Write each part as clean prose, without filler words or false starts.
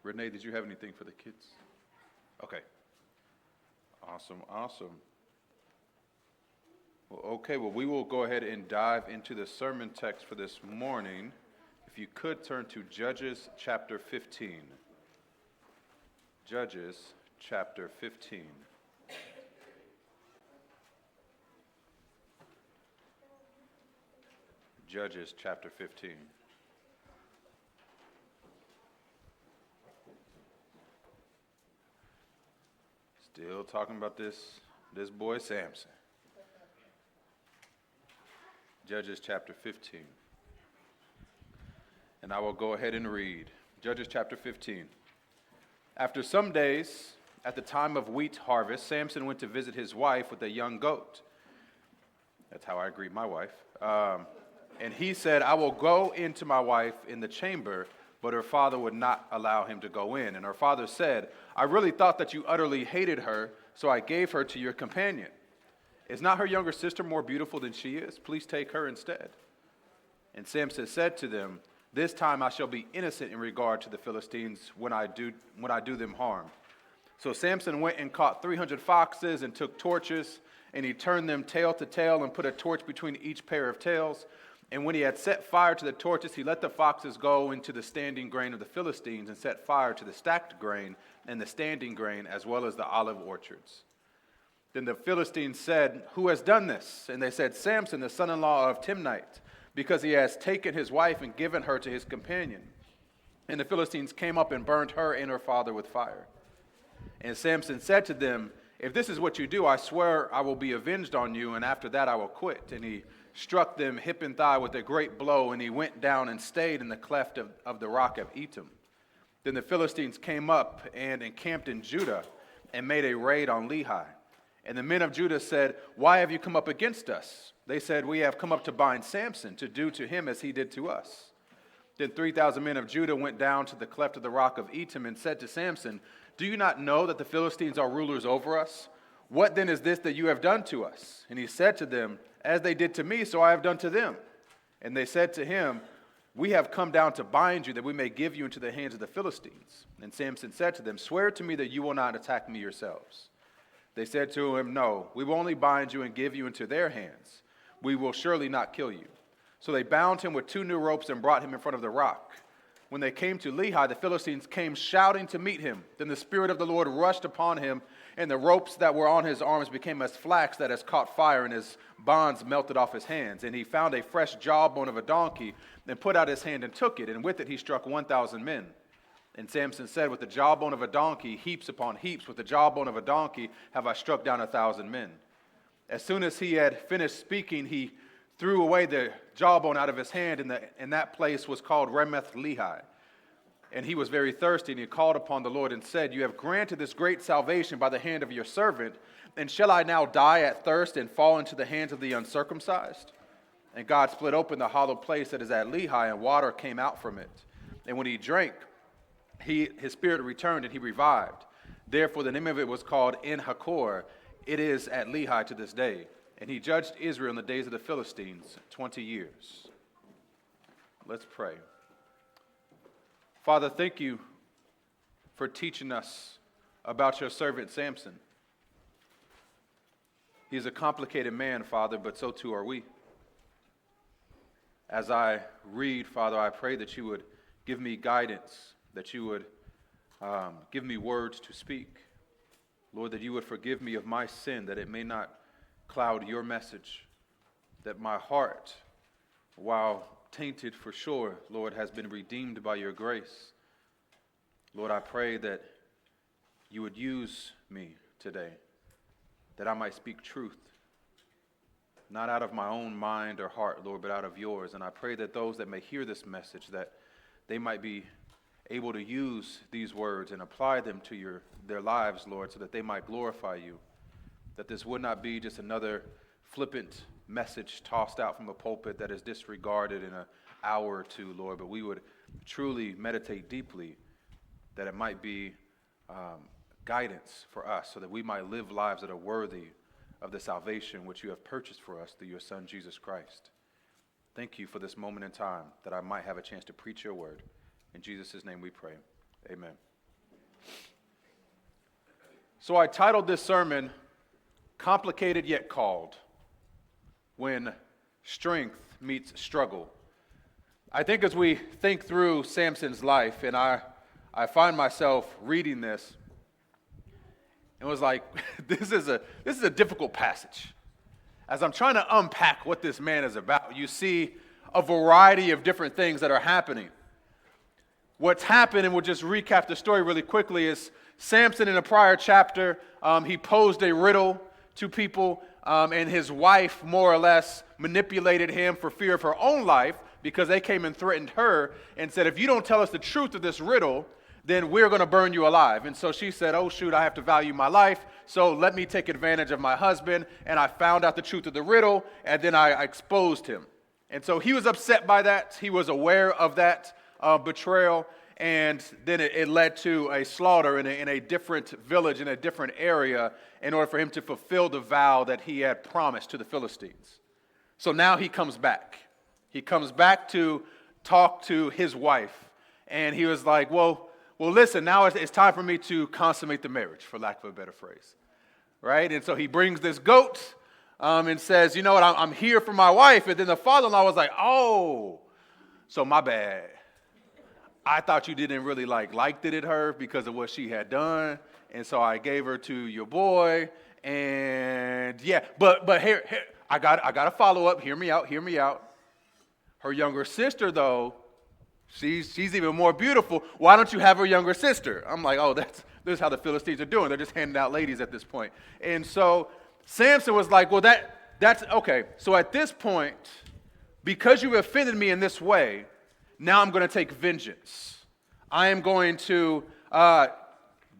Renee, did you have anything for the kids? Okay. Awesome. Well, we will go ahead and dive into the sermon text for this morning. If you could turn to Judges chapter 15. Judges chapter 15. Judges chapter 15. Still talking about this boy Samson. Judges chapter 15. And I will go ahead and read. Judges chapter 15. After some days, at the time of wheat harvest, Samson went to visit his wife with a young goat. That's how I greet my wife. And he said, I will go into my wife in the chamber, but her father would not allow him to go in. And her father said, I really thought that you utterly hated her, so I gave her to your companion. Is not her younger sister more beautiful than she is? Please take her instead. And Samson said to them, this time I shall be innocent in regard to the Philistines when I do them harm. So Samson went and caught 300 foxes and took torches, and he turned them tail to tail and put a torch between each pair of tails. And when he had set fire to the torches, he let the foxes go into the standing grain of the Philistines and set fire to the stacked grain and the standing grain as well as the olive orchards. Then the Philistines said, who has done this? And they said, Samson, the son-in-law of Timnite, because he has taken his wife and given her to his companion. And the Philistines came up and burned her and her father with fire. And Samson said to them, if this is what you do, I swear I will be avenged on you, and after that I will quit. And he struck them hip and thigh with a great blow, and he went down and stayed in the cleft of the rock of Etam. Then the Philistines came up and encamped in Judah and made a raid on Lehi. And the men of Judah said, why have you come up against us? They said, we have come up to bind Samson, to do to him as he did to us. Then 3,000 men of Judah went down to the cleft of the rock of Etam and said to Samson, do you not know that the Philistines are rulers over us? What then is this that you have done to us? And he said to them, as they did to me, so I have done to them. And they said to him, we have come down to bind you, that we may give you into the hands of the Philistines. And Samson said to them, swear to me that you will not attack me yourselves. They said to him, no, we will only bind you and give you into their hands. We will surely not kill you. So they bound him with 2 new ropes and brought him in front of the rock. When they came to Lehi, the Philistines came shouting to meet him. Then the Spirit of the Lord rushed upon him, and the ropes that were on his arms became as flax that has caught fire, and his bonds melted off his hands. And he found a fresh jawbone of a donkey, and put out his hand and took it, and with it he struck 1,000 men. And Samson said, with the jawbone of a donkey, heaps upon heaps, with the jawbone of a donkey have I struck down 1,000 men. As soon as he had finished speaking, he threw away the jawbone out of his hand, and that place was called Ramath Lehi. And he was very thirsty, and he called upon the Lord and said, you have granted this great salvation by the hand of your servant, and shall I now die at thirst and fall into the hands of the uncircumcised? And God split open the hollow place that is at Lehi, and water came out from it. And when he drank, his spirit returned, and he revived. Therefore the name of it was called En-Hakkore. It is at Lehi to this day. And he judged Israel in the days of the Philistines 20 years. Let's pray. Father, thank you for teaching us about your servant Samson. He's a complicated man, Father, but so too are we. As I read, Father, I pray that you would give me guidance, that you would give me words to speak. Lord, that you would forgive me of my sin, that it may not cloud your message, that my heart, while tainted for sure, Lord, has been redeemed by your grace. Lord, I pray that you would use me today, that I might speak truth, not out of my own mind or heart, Lord, but out of yours. And I pray that those that may hear this message, that they might be able to use these words and apply them to their lives, Lord, so that they might glorify you. That this would not be just another flippant message tossed out from a pulpit that is disregarded in an hour or two, Lord, but we would truly meditate deeply, that it might be guidance for us, so that we might live lives that are worthy of the salvation which you have purchased for us through your Son, Jesus Christ. Thank you for this moment in time, that I might have a chance to preach your word. In Jesus' name we pray. Amen. So I titled this sermon, Complicated Yet Called, When Strength Meets Struggle. I think as we think through Samson's life, and I find myself reading this, it was like, this is a difficult passage. As I'm trying to unpack what this man is about, you see a variety of different things that are happening. What's happened, and we'll just recap the story really quickly, is Samson in a prior chapter, he posed a riddle to people, and his wife more or less manipulated him for fear of her own life because they came and threatened her and said, if you don't tell us the truth of this riddle, then we're going to burn you alive. And so she said, oh shoot, I have to value my life, so let me take advantage of my husband. And I found out the truth of the riddle, and then I exposed him. And so he was upset by that. He was aware of that betrayal. And then it led to a slaughter in a different village, in a different area, in order for him to fulfill the vow that he had promised to the Philistines. So now he comes back. He comes back to talk to his wife. And he was like, well, listen, now it's time for me to consummate the marriage, for lack of a better phrase. Right? And so he brings this goat and says, you know what, I'm here for my wife. And then the father-in-law was like, oh, so my bad. I thought you didn't really liked it at her because of what she had done, and so I gave her to your boy. And yeah, but here I got to follow up. Hear me out. Her younger sister, though, she's even more beautiful. Why don't you have her younger sister? I'm like, oh, this is how the Philistines are doing. They're just handing out ladies at this point. And so Samson was like, well, that's okay. So at this point, because you offended me in this way, now I'm going to take vengeance. I am going to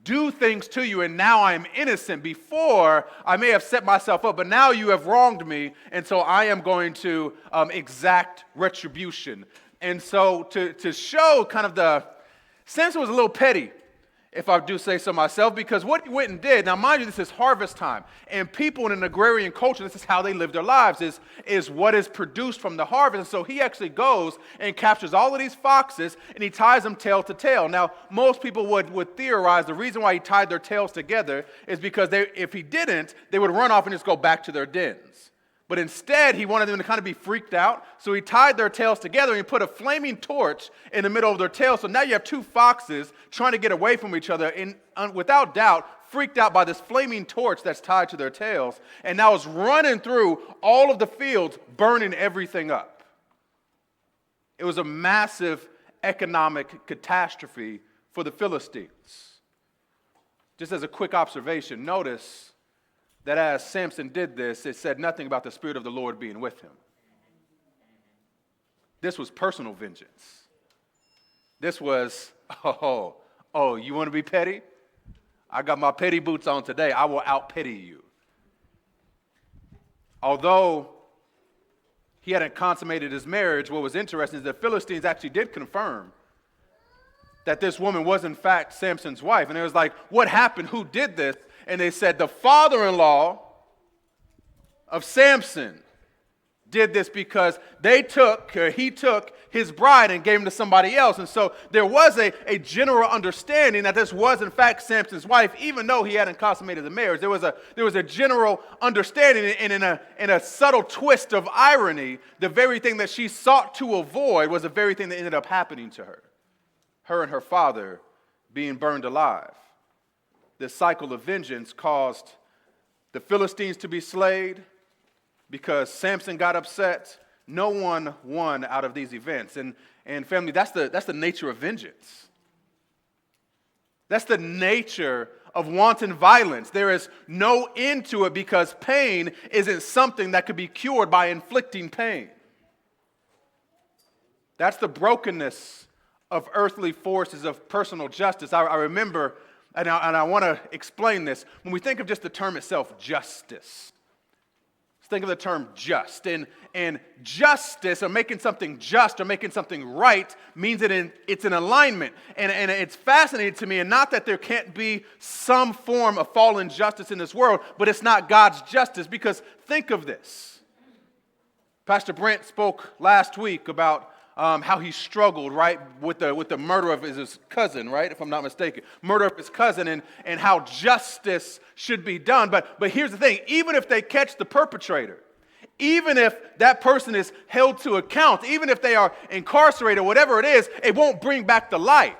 do things to you, and now I am innocent. Before, I may have set myself up, but now you have wronged me, and so I am going to exact retribution. And so to show kind of Samson was a little petty, if I do say so myself, because what he went and did, now mind you, this is harvest time, and people in an agrarian culture, this is how they live their lives, is what is produced from the harvest. And so he actually goes and captures all of these foxes, and he ties them tail to tail. Now, most people would theorize the reason why he tied their tails together is because if he didn't, they would run off and just go back to their dens. But instead, he wanted them to kind of be freaked out, so he tied their tails together and he put a flaming torch in the middle of their tails. So now you have two foxes trying to get away from each other, and without doubt, freaked out by this flaming torch that's tied to their tails, and now it's running through all of the fields, burning everything up. It was a massive economic catastrophe for the Philistines. Just as a quick observation, notice that as Samson did this, it said nothing about the Spirit of the Lord being with him. This was personal vengeance. This was, you want to be petty? I got my petty boots on today. I will out-petty you. Although he hadn't consummated his marriage, what was interesting is the Philistines actually did confirm that this woman was in fact Samson's wife. And it was like, what happened? Who did this? And they said the father-in-law of Samson did this because he took his bride and gave him to somebody else. And so there was a general understanding that this was in fact Samson's wife, even though he hadn't consummated the marriage. There was a general understanding, and in a subtle twist of irony, the very thing that she sought to avoid was the very thing that ended up happening to her. Her and her father being burned alive. This cycle of vengeance caused the Philistines to be slayed because Samson got upset. No one won out of these events. And family, that's the nature of vengeance. That's the nature of wanton violence. There is no end to it because pain isn't something that could be cured by inflicting pain. That's the brokenness of earthly forces of personal justice. I remember, and I want to explain this, when we think of just the term itself, justice. Let's think of the term just. And justice, or making something just, or making something right, means that it's an alignment. And it's fascinating to me, and not that there can't be some form of fallen justice in this world, but it's not God's justice, because think of this. Pastor Brent spoke last week about how he struggled, right, with the murder of his cousin, right, if I'm not mistaken. Murder of his cousin and how justice should be done. But here's the thing. Even if they catch the perpetrator, even if that person is held to account, even if they are incarcerated, whatever it is, it won't bring back the life.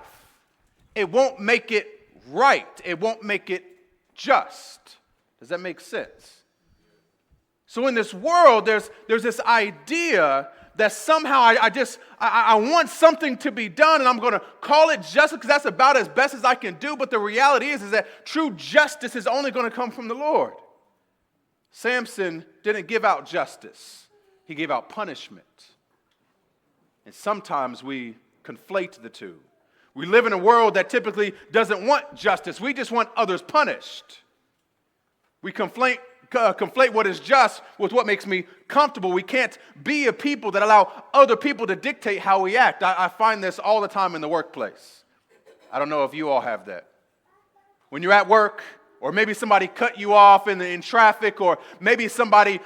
It won't make it right. It won't make it just. Does that make sense? So in this world, there's this idea that somehow I want something to be done, and I'm going to call it justice because that's about as best as I can do. But the reality is that true justice is only going to come from the Lord. Samson didn't give out justice. He gave out punishment. And sometimes we conflate the two. We live in a world that typically doesn't want justice. We just want others punished. We conflate what is just with what makes me comfortable. We can't be a people that allow other people to dictate how we act. I find this all the time in the workplace. I don't know if you all have that. When you're at work, or maybe somebody cut you off in traffic, or maybe somebody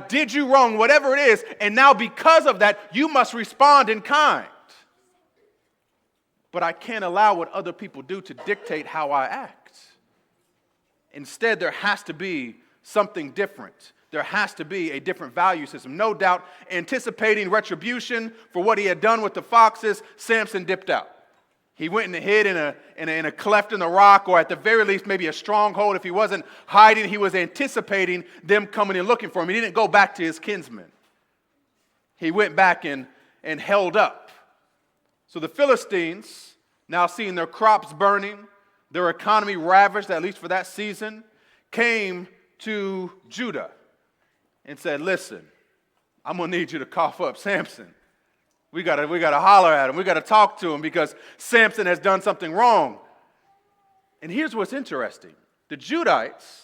did you wrong, whatever it is, and now because of that, you must respond in kind. But I can't allow what other people do to dictate how I act. Instead, there has to be something different. There has to be a different value system. No doubt, anticipating retribution for what he had done with the foxes, Samson dipped out. He went and hid in a cleft in the rock, or at the very least, maybe a stronghold. If he wasn't hiding, he was anticipating them coming and looking for him. He didn't go back to his kinsmen. He went back and held up. So the Philistines, now seeing their crops burning, their economy ravaged, at least for that season, came to Judah and said, listen, I'm going to need you to cough up Samson. We got to holler at him. We got to talk to him because Samson has done something wrong. And here's what's interesting. The Judites,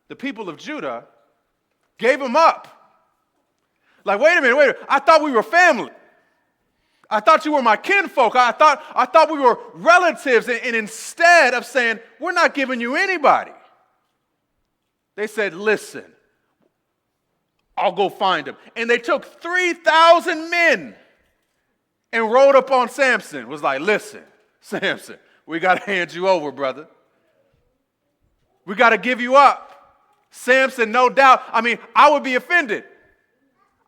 the people of Judah, gave him up. Like, wait a minute. I thought we were family. I thought you were my kinfolk. I thought we were relatives. And instead of saying, we're not giving you anybody, they said, listen, I'll go find him. And they took 3,000 men and rode up on Samson. Was like, listen, Samson, we got to hand you over, brother. We got to give you up. Samson, no doubt. I would be offended.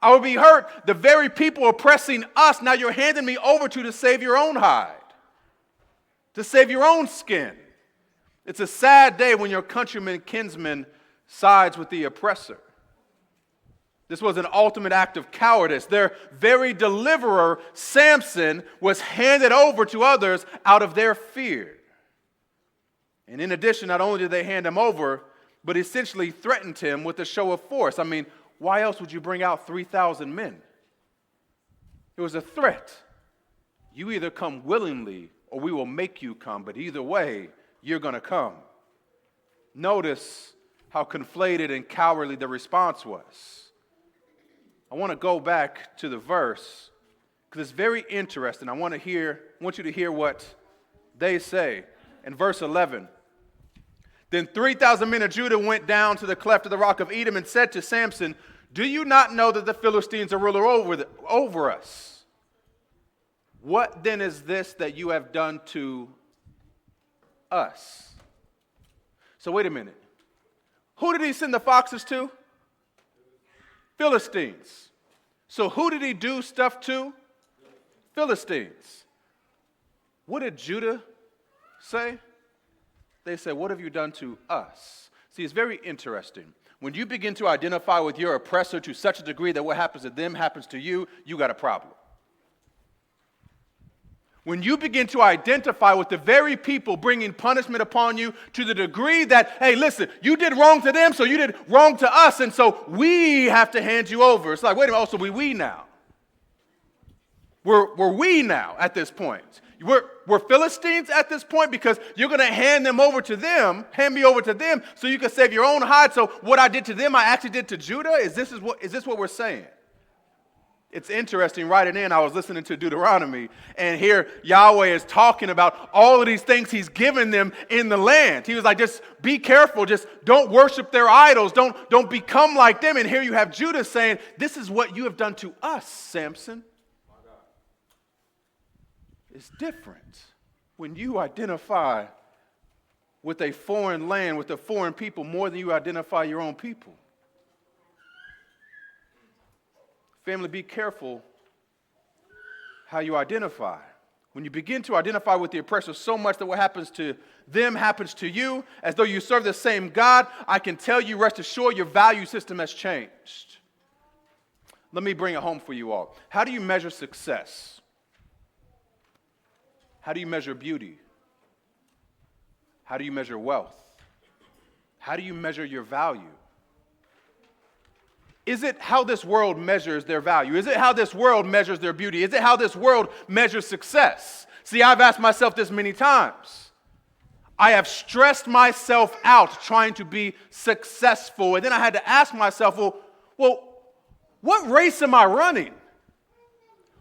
I would be hurt. The very people oppressing us, now you're handing me over to save your own hide, to save your own skin. It's a sad day when your countryman, kinsman sides with the oppressor. This was an ultimate act of cowardice. Their very deliverer, Samson, was handed over to others out of their fear. And in addition, not only did they hand him over, but essentially threatened him with a show of force. Why else would you bring out 3,000 men? It was a threat. You either come willingly or we will make you come, but either way, you're going to come. Notice how conflated and cowardly the response was. I want to go back to the verse because it's very interesting. I want you to hear what they say. In verse 11, then 3,000 men of Judah went down to the cleft of the rock of Edom and said to Samson, do you not know that the Philistines are ruler over us? What then is this that you have done to us? So wait a minute. Who did he send the foxes to? Philistines. So who did he do stuff to? Philistines. What did Judah say? They said, what have you done to us? See, it's very interesting. When you begin to identify with your oppressor to such a degree that what happens to them happens to you, you got a problem. When you begin to identify with the very people bringing punishment upon you to the degree that, hey, listen, you did wrong to them, so you did wrong to us, and so we have to hand you over. It's like, wait a minute, also we now. We're we now at this point. We're Philistines at this point because you're going to hand me over to them, so you can save your own hide. So what I did to them, I actually did to Judah? Is this what we're saying? It's interesting, right in, I was listening to Deuteronomy, and here Yahweh is talking about all of these things he's given them in the land. He was like, just be careful, just don't worship their idols, don't become like them. And here you have Judah saying, this is what you have done to us, Samson. It's different when you identify with a foreign land, with a foreign people, more than you identify your own people. Family, be careful how you identify. When you begin to identify with the oppressor so much that what happens to them happens to you, as though you serve the same God, I can tell you, rest assured, your value system has changed. Let me bring it home for you all. How do you measure success? How do you measure beauty? How do you measure wealth? How do you measure your value? Is it how this world measures their value? Is it how this world measures their beauty? Is it how this world measures success? See, I've asked myself this many times. I have stressed myself out trying to be successful. And then I had to ask myself, well, what race am I running?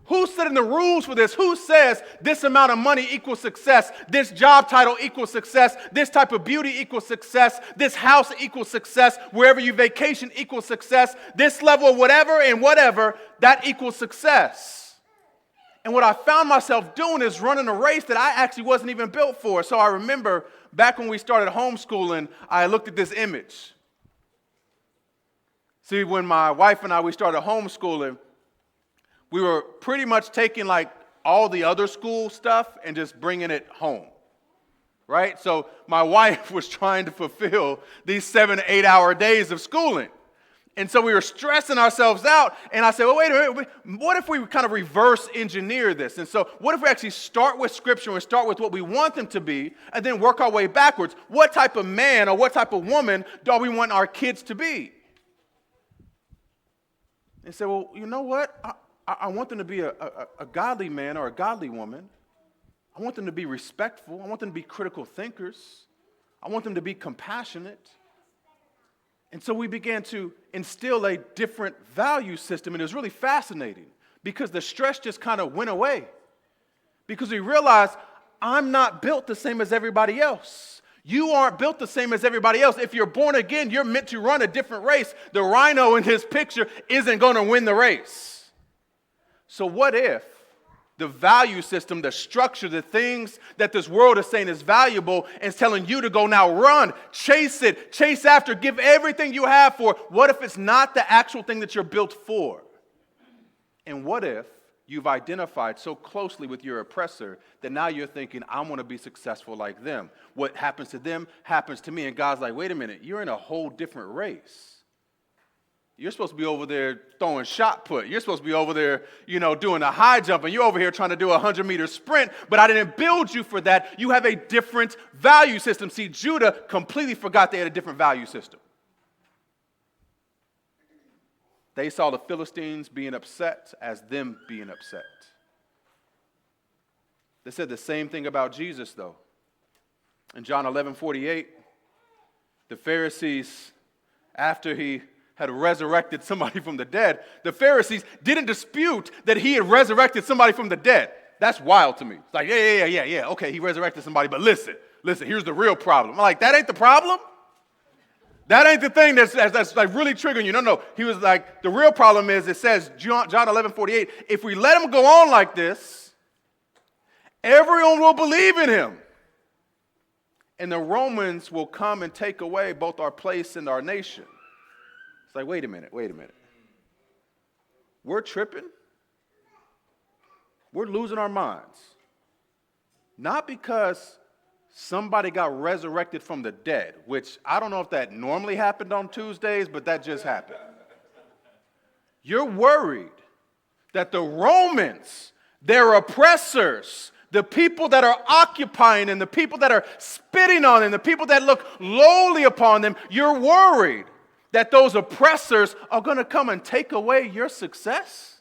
Who's setting the rules for this? Who says this amount of money equals success? This job title equals success? This type of beauty equals success? This house equals success? Wherever you vacation equals success? This level of whatever and whatever, that equals success. And what I found myself doing is running a race that I actually wasn't even built for. So I remember back when we started homeschooling, I looked at this image. See, when my wife and we started homeschooling, we were pretty much taking like all the other school stuff and just bringing it home, right? So my wife was trying to fulfill these 7 to 8 hour days of schooling. And so we were stressing ourselves out. And I said, well, wait a minute, what if we kind of reverse engineer this? And so what if we actually start with Scripture and start with what we want them to be and then work our way backwards? What type of man or what type of woman do we want our kids to be? And said, well, you know what? I want them to be a godly man or a godly woman. I want them to be respectful. I want them to be critical thinkers. I want them to be compassionate. And so we began to instill a different value system. And it was really fascinating because the stress just kind of went away. Because we realized I'm not built the same as everybody else. You aren't built the same as everybody else. If you're born again, you're meant to run a different race. The rhino in his picture isn't going to win the race. So what if the value system, the structure, the things that this world is saying is valuable is telling you to go now run, chase it, chase after, give everything you have for it. What if it's not the actual thing that you're built for? And what if you've identified so closely with your oppressor that now you're thinking, I want to be successful like them. What happens to them happens to me. And God's like, wait a minute, you're in a whole different race. You're supposed to be over there throwing shot put. You're supposed to be over there, doing a high jump, and you're over here trying to do a 100-meter sprint, but I didn't build you for that. You have a different value system. See, Judah completely forgot they had a different value system. They saw the Philistines being upset as them being upset. They said the same thing about Jesus, though. In John 11:48, the Pharisees, after he had resurrected somebody from the dead, the Pharisees didn't dispute that he had resurrected somebody from the dead. That's wild to me. It's like, yeah, okay, he resurrected somebody, but listen, here's the real problem. I'm like, that ain't the problem? That ain't the thing that's like really triggering you. No, he was like, the real problem is, it says, John 11:48, if we let him go on like this, everyone will believe in him. And the Romans will come and take away both our place and our nation. It's like, wait a minute. We're tripping. We're losing our minds. Not because somebody got resurrected from the dead, which I don't know if that normally happened on Tuesdays, but that just happened. You're worried that the Romans, their oppressors, the people that are occupying them, the people that are spitting on them, the people that look lowly upon them, you're worried that those oppressors are going to come and take away your success?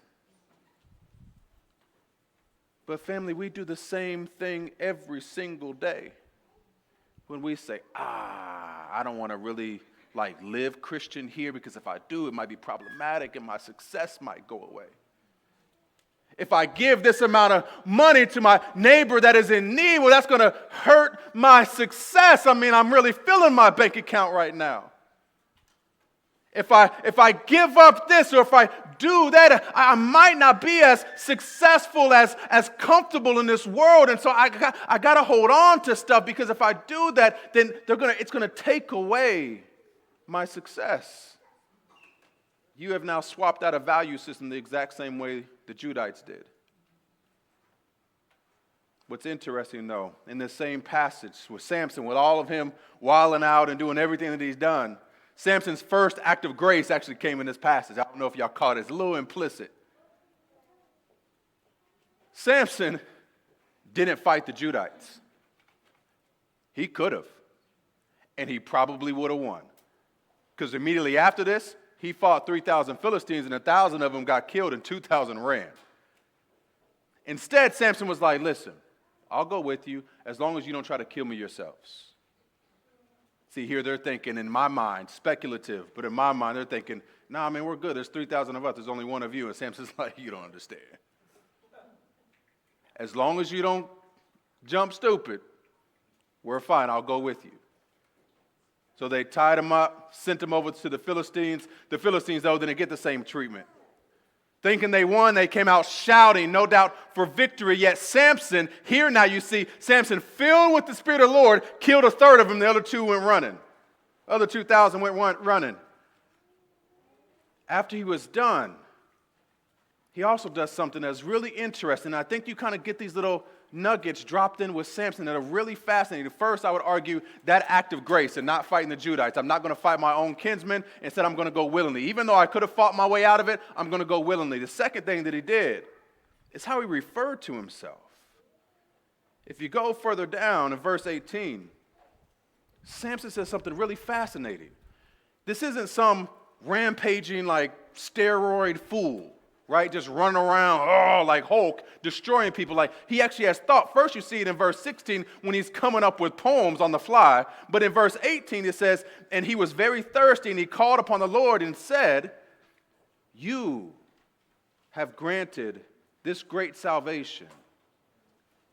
But family, we do the same thing every single day. When we say, I don't want to really live Christian here because if I do, it might be problematic and my success might go away. If I give this amount of money to my neighbor that is in need, well, that's going to hurt my success. I mean, I'm really filling my bank account right now. If I give up this, or if I do that, I might not be as successful, as comfortable in this world. And so I got to hold on to stuff, because if I do that, then it's going to take away my success. You have now swapped out a value system the exact same way the Judites did. What's interesting, though, in this same passage with Samson, with all of him wilding out and doing everything that he's done, Samson's first act of grace actually came in this passage. I don't know if y'all caught it. It's a little implicit. Samson didn't fight the Judites. He could have, and he probably would have won. Because immediately after this, he fought 3,000 Philistines, and 1,000 of them got killed, and 2,000 ran. Instead, Samson was like, listen, I'll go with you as long as you don't try to kill me yourselves. See, here they're thinking, in my mind, speculative, but in my mind, they're thinking, nah, man, we're good. There's 3,000 of us. There's only one of you. And Samson's like, you don't understand. As long as you don't jump stupid, we're fine. I'll go with you. So they tied him up, sent him over to the Philistines. The Philistines, though, didn't get the same treatment. Thinking they won, they came out shouting, no doubt, for victory. Yet Samson, here now you see, Samson, filled with the Spirit of the Lord, killed a third of them. The other two went running. The other 2,000 went running. After he was done, he also does something that's really interesting. I think you kind of get these little nuggets dropped in with Samson that are really fascinating. First, I would argue that act of grace and not fighting the Judites. I'm not going to fight my own kinsmen. Instead, I'm going to go willingly. Even though I could have fought my way out of it, I'm going to go willingly. The second thing that he did is how he referred to himself. If you go further down in verse 18, Samson says something really fascinating. This isn't some rampaging, like, steroid fool, right? Just running around, like Hulk, destroying people. Like, he actually has thought. First, you see it in verse 16 when he's coming up with poems on the fly. But in verse 18, it says, and he was very thirsty, and he called upon the Lord and said, you have granted this great salvation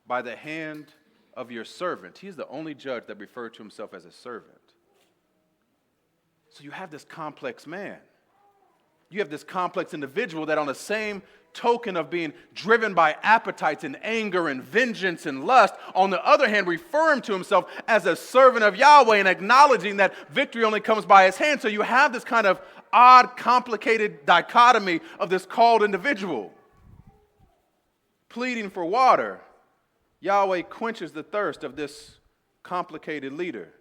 by the hand of your servant. He's the only judge that referred to himself as a servant. So you have this complex man. You have this complex individual that on the same token of being driven by appetites and anger and vengeance and lust, on the other hand, referring to himself as a servant of Yahweh and acknowledging that victory only comes by his hand. So you have this kind of odd, complicated dichotomy of this called individual. Pleading for water, Yahweh quenches the thirst of this complicated leader.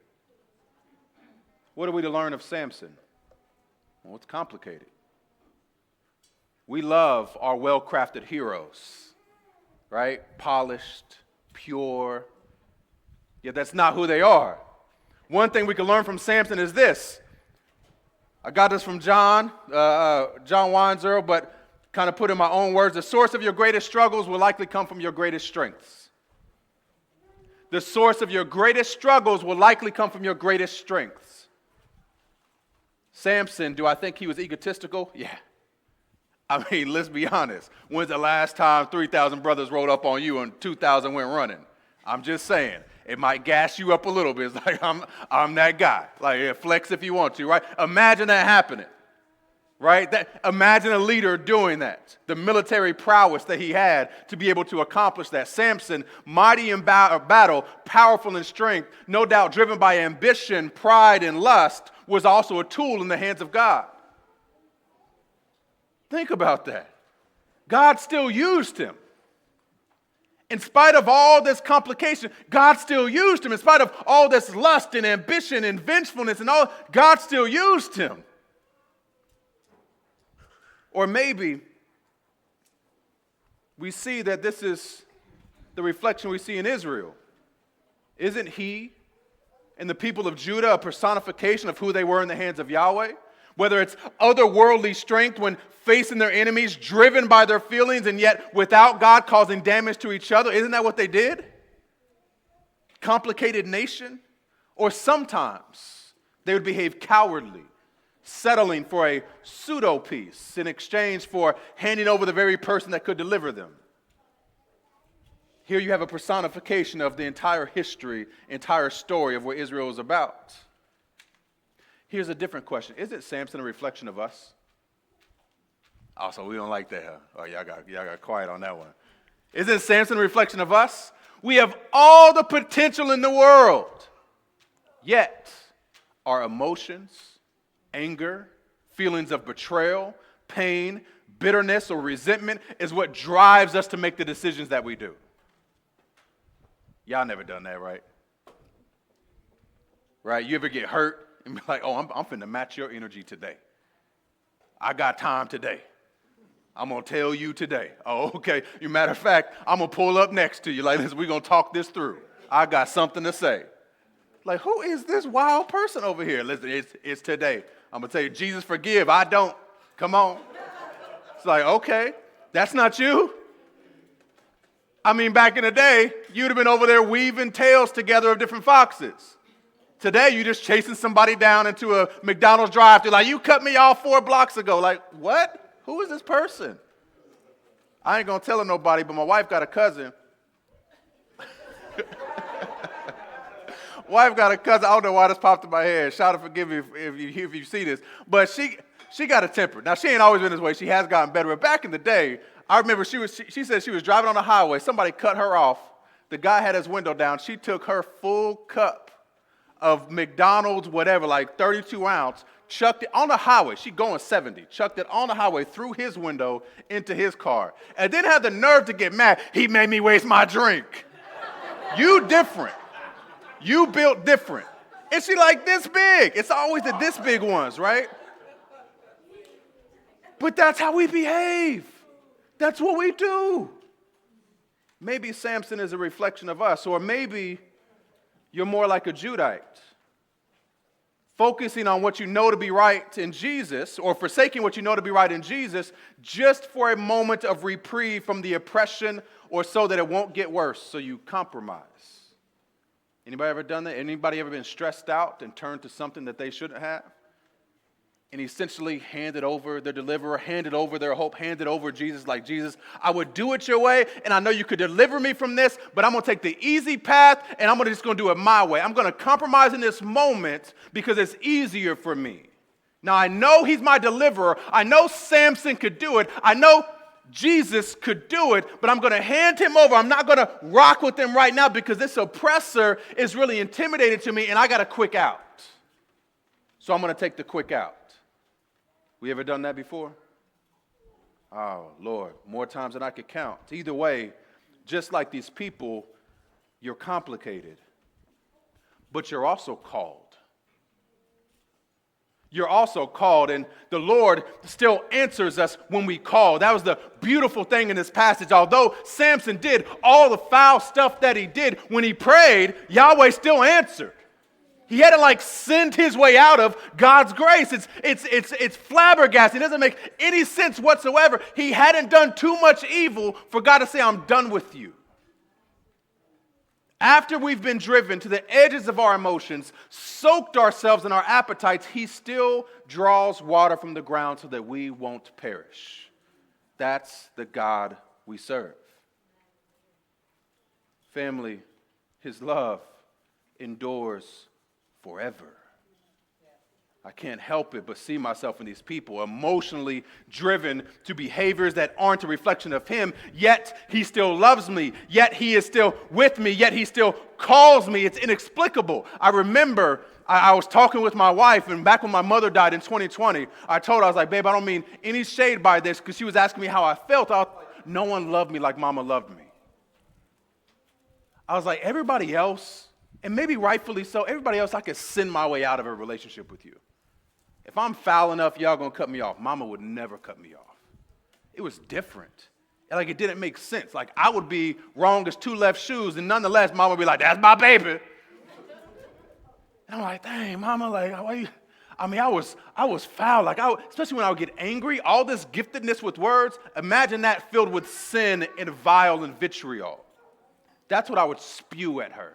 What are we to learn of Samson? Well, it's complicated. We love our well-crafted heroes, right? Polished, pure. Yet that's not who they are. One thing we can learn from Samson is this. I got this from John Weinzierl, but kind of put in my own words. The source of your greatest struggles will likely come from your greatest strengths. The source of your greatest struggles will likely come from your greatest strengths. Samson, do I think he was egotistical? Yeah. I mean, let's be honest. When's the last time 3,000 brothers rolled up on you and 2,000 went running? I'm just saying. It might gas you up a little bit. It's like, I'm that guy. Like, yeah, flex if you want to, right? Imagine that happening, right? Imagine a leader doing that. The military prowess that he had to be able to accomplish that. Samson, mighty in battle, powerful in strength, no doubt driven by ambition, pride, and lust, was also a tool in the hands of God. Think about that. God still used him. In spite of all this complication, God still used him. In spite of all this lust and ambition and vengefulness and all, God still used him. Or maybe we see that this is the reflection we see in Israel. Isn't he and the people of Judah a personification of who they were in the hands of Yahweh? Whether it's otherworldly strength when facing their enemies, driven by their feelings, and yet without God causing damage to each other. Isn't that what they did? Complicated nation. Or sometimes they would behave cowardly, settling for a pseudo-peace in exchange for handing over the very person that could deliver them. Here you have a personification of the entire history, entire story of what Israel is about. Here's a different question. Isn't Samson a reflection of us? Oh, so we don't like that, huh? Oh, y'all got quiet on that one. Isn't Samson a reflection of us? We have all the potential in the world, yet our emotions, anger, feelings of betrayal, pain, bitterness, or resentment is what drives us to make the decisions that we do. Y'all never done that, right? Right? You ever get hurt and be like, oh, I'm finna match your energy today. I got time today. I'm going to tell you today. Oh, okay. Matter of fact, I'm going to pull up next to you. Like, listen, we're going to talk this through. I got something to say. Like, who is this wild person over here? Listen, it's today. I'm going to tell you, Jesus forgive. I don't. Come on. It's like, okay, that's not you. I mean, back in the day, you'd have been over there weaving tails together of different foxes. Today, you're just chasing somebody down into a McDonald's drive-thru. Like, you cut me off 4 blocks ago. Like, what? Who is this person? I ain't going to tell her nobody, but my wife got a cousin. Wife got a cousin. I don't know why this popped in my head. Shout out, forgive me if you see this. But she got a temper. Now, she ain't always been this way. She has gotten better. But back in the day, I remember she said she was driving on the highway. Somebody cut her off. The guy had his window down. She took her full cup of McDonald's, whatever, like 32 ounce, chucked it on the highway. She going 70. Chucked it on the highway through his window into his car. And then had the nerve to get mad. He made me waste my drink. You different. You built different. And she like this big. It's always the this big ones, right? But that's how we behave. That's what we do. Maybe Samson is a reflection of us, or maybe you're more like a Judite, focusing on what you know to be right in Jesus, or forsaking what you know to be right in Jesus, just for a moment of reprieve from the oppression, or so that it won't get worse, so you compromise. Anybody ever done that? Anybody ever been stressed out and turned to something that they shouldn't have? And essentially handed over their deliverer, handed over their hope, handed over Jesus, like, Jesus, I would do it your way, and I know you could deliver me from this, but I'm going to take the easy path, and I'm just going to do it my way. I'm going to compromise in this moment because it's easier for me. Now, I know he's my deliverer. I know Samson could do it. I know Jesus could do it, but I'm going to hand him over. I'm not going to rock with him right now because this oppressor is really intimidating to me, and I got a quick out. So I'm going to take the quick out. We ever done that before? Oh, Lord, more times than I could count. Either way, just like these people, you're complicated, but you're also called. You're also called, and the Lord still answers us when we call. That was the beautiful thing in this passage. Although Samson did all the foul stuff that he did, when he prayed, Yahweh still answered. He hadn't sinned his way out of God's grace. It's flabbergasting. It doesn't make any sense whatsoever. He hadn't done too much evil for God to say, I'm done with you. After we've been driven to the edges of our emotions, soaked ourselves in our appetites, he still draws water from the ground so that we won't perish. That's the God we serve. Family, his love endures forever. I can't help it but see myself in these people, emotionally driven to behaviors that aren't a reflection of him, yet he still loves me, yet he is still with me, yet he still calls me. It's inexplicable. I remember I was talking with my wife, and back when my mother died in 2020, I told her, I was like, babe, I don't mean any shade by this, because she was asking me how I felt. I was like, no one loved me like mama loved me. I was like, everybody else, and maybe rightfully so, everybody else, I could send my way out of a relationship with you. If I'm foul enough, y'all gonna cut me off. Mama would never cut me off. It was different. It didn't make sense. I would be wrong as two left shoes, and nonetheless, Mama would be like, that's my baby. And I'm like, dang, Mama, why you? I mean, I was foul. Especially when I would get angry, all this giftedness with words, imagine that filled with sin and vile and vitriol. That's what I would spew at her.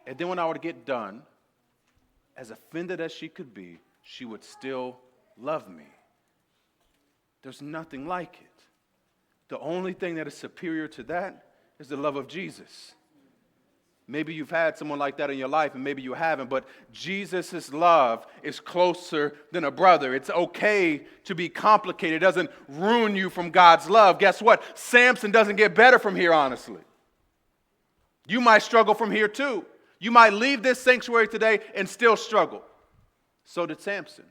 And then when I would get done, as offended as she could be, she would still love me. There's nothing like it. The only thing that is superior to that is the love of Jesus. Maybe you've had someone like that in your life, and maybe you haven't, but Jesus' love is closer than a brother. It's okay to be complicated. It doesn't ruin you from God's love. Guess what? Samson doesn't get better from here, honestly. You might struggle from here too. You might leave this sanctuary today and still struggle. So did Samson.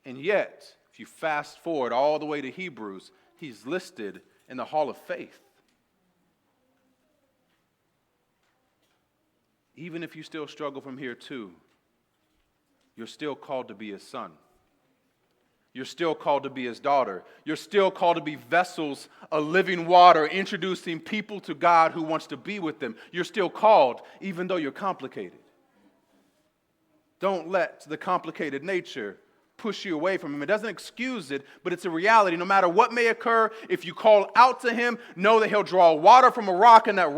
And yet, if you fast forward all the way to Hebrews, he's listed in the Hall of Faith. Even if you still struggle from here too, you're still called to be his son. You're still called to be his daughter. You're still called to be vessels of living water, introducing people to God who wants to be with them. You're still called, even though you're complicated. Don't let the complicated nature push you away from him. It doesn't excuse it, but it's a reality. No matter what may occur, if you call out to him, know that he'll draw water from a rock, and that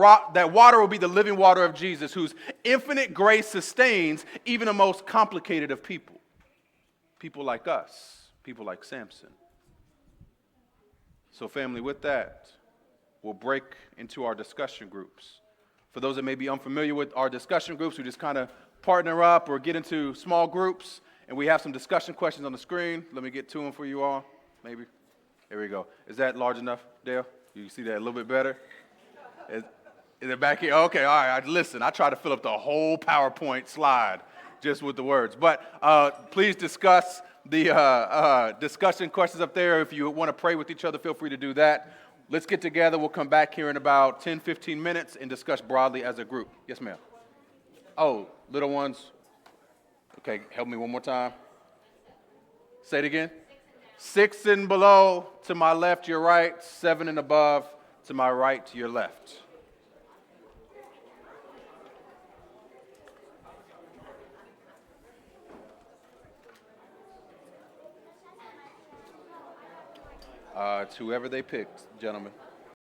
water will be the living water of Jesus, whose infinite grace sustains even the most complicated of people. People like us, people like Samson. So family, with that, we'll break into our discussion groups. For those that may be unfamiliar with our discussion groups, we just kind of partner up or get into small groups. And we have some discussion questions on the screen. Let me get to them for you all, maybe. There we go. Is that large enough, Dale? You see that a little bit better? Is it back here? Okay, all right. Listen, I try to fill up the whole PowerPoint slide just with the words. But please discuss the discussion questions up there. If you want to pray with each other, feel free to do that. Let's get together. We'll come back here in about 10, 15 minutes and discuss broadly as a group. Yes, ma'am. Oh, little ones. Okay, help me one more time. Say it again. 6 and below, to my left, your right. 7 and above, to my right, to your left. It's whoever they picked, gentlemen.